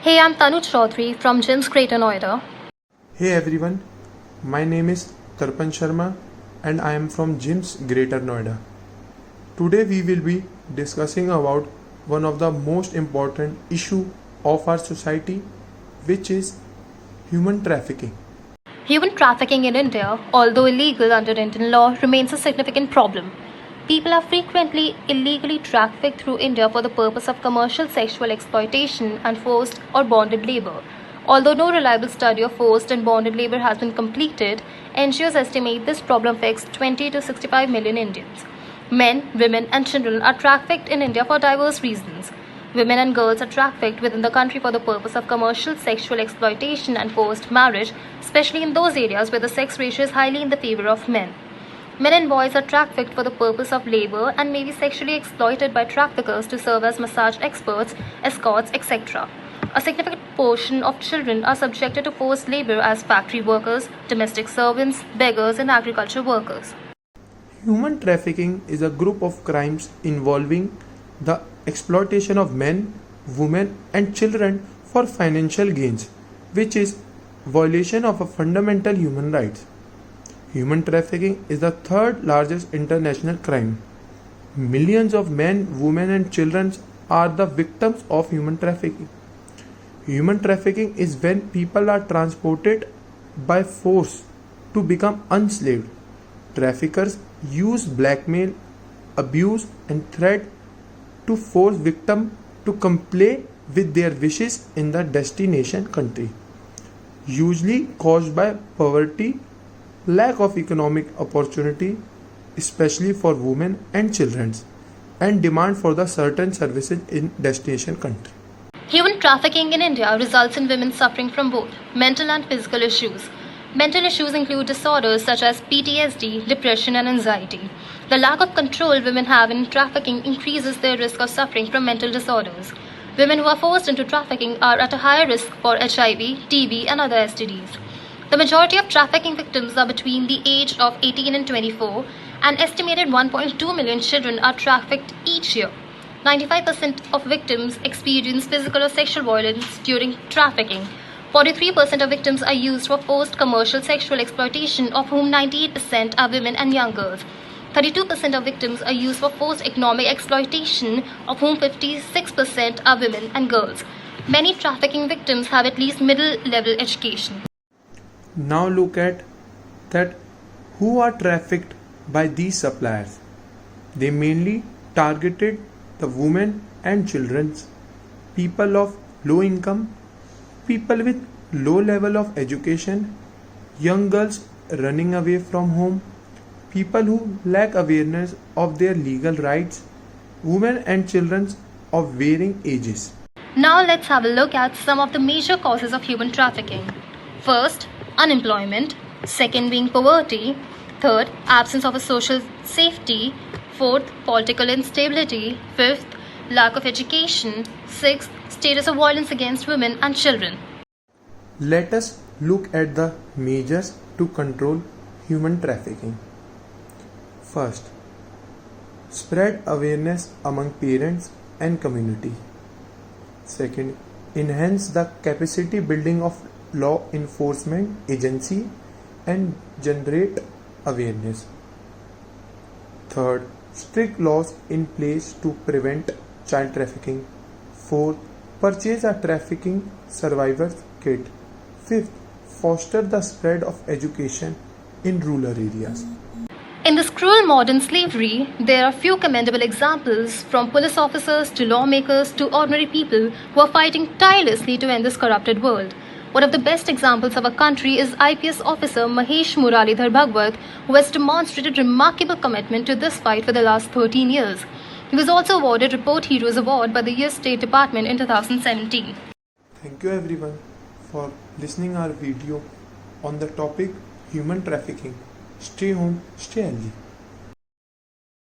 Hey, I'm Tanu Chaudhary from GIMS Greater Noida. Hey everyone, my name is Tarpan Sharma and I am from GIMS Greater Noida. Today we will be discussing about one of the most important issue of our society, which is human trafficking. Human trafficking in India, although illegal under Indian law, remains a significant problem. People are frequently illegally trafficked through India for the purpose of commercial sexual exploitation and forced or bonded labor. Although no reliable study of forced and bonded labor has been completed, NGOs estimate this problem affects 20 to 65 million Indians. Men, women, and children are trafficked in India for diverse reasons. Women and girls are trafficked within the country for the purpose of commercial sexual exploitation and forced marriage, especially in those areas where the sex ratio is highly in the favor of men. Men and boys are trafficked for the purpose of labor and may be sexually exploited by traffickers to serve as massage experts, escorts, etc. A significant portion of children are subjected to forced labor as factory workers, domestic servants, beggars, and agriculture workers. Human trafficking is a group of crimes involving the exploitation of men, women, and children for financial gains, which is violation of a fundamental human rights. Human trafficking is the third largest international crime. Millions of men, women, and children are the victims of human trafficking. Human trafficking is when people are transported by force to become enslaved. Traffickers use blackmail, abuse, and threat to force victims to comply with their wishes in the destination country, usually caused by poverty, lack of economic opportunity, especially for women and children, and demand for the certain services in destination country. Human trafficking in India results in women suffering from both mental and physical issues. Mental issues include disorders such as PTSD, depression, and anxiety. The lack of control women have in trafficking increases their risk of suffering from mental disorders. Women who are forced into trafficking are at a higher risk for HIV, TB, and other STDs. The majority of trafficking victims are between the age of 18 and 24. An estimated 1.2 million children are trafficked each year. 95% of victims experience physical or sexual violence during trafficking. 43% of victims are used for forced commercial sexual exploitation, of whom 98% are women and young girls. 32% of victims are used for forced economic exploitation, of whom 56% are women and girls. Many trafficking victims have at least middle-level education. Now look at that who are trafficked by these suppliers. They mainly targeted the women and children, people of low income, people with low level of education, young girls running away from home, people who lack awareness of their legal rights, women and children of varying ages. Now let's have a look at some of the major causes of human trafficking. First, unemployment. Second being poverty. Third, absence of a social safety. Fourth, political instability. Fifth, lack of education. Sixth, status of violence against women and children. Let us look at the measures to control human trafficking. First, spread awareness among parents and community. Second, enhance the capacity building of law enforcement agency and generate awareness. Third, strict laws in place to prevent child trafficking. Fourth, purchase a trafficking survivors kit. Fifth, foster the spread of education in rural areas. In this cruel modern slavery, there are few commendable examples, from police officers to lawmakers to ordinary people who are fighting tirelessly to end this corrupted world. One of the best examples of our country is IPS officer Mahesh Muralidhar Bhagwat, who has demonstrated remarkable commitment to this fight for the last 13 years. He was also awarded Report Heroes Award by the US State Department in 2017. Thank you everyone for listening our video on the topic human trafficking. Stay home, stay healthy.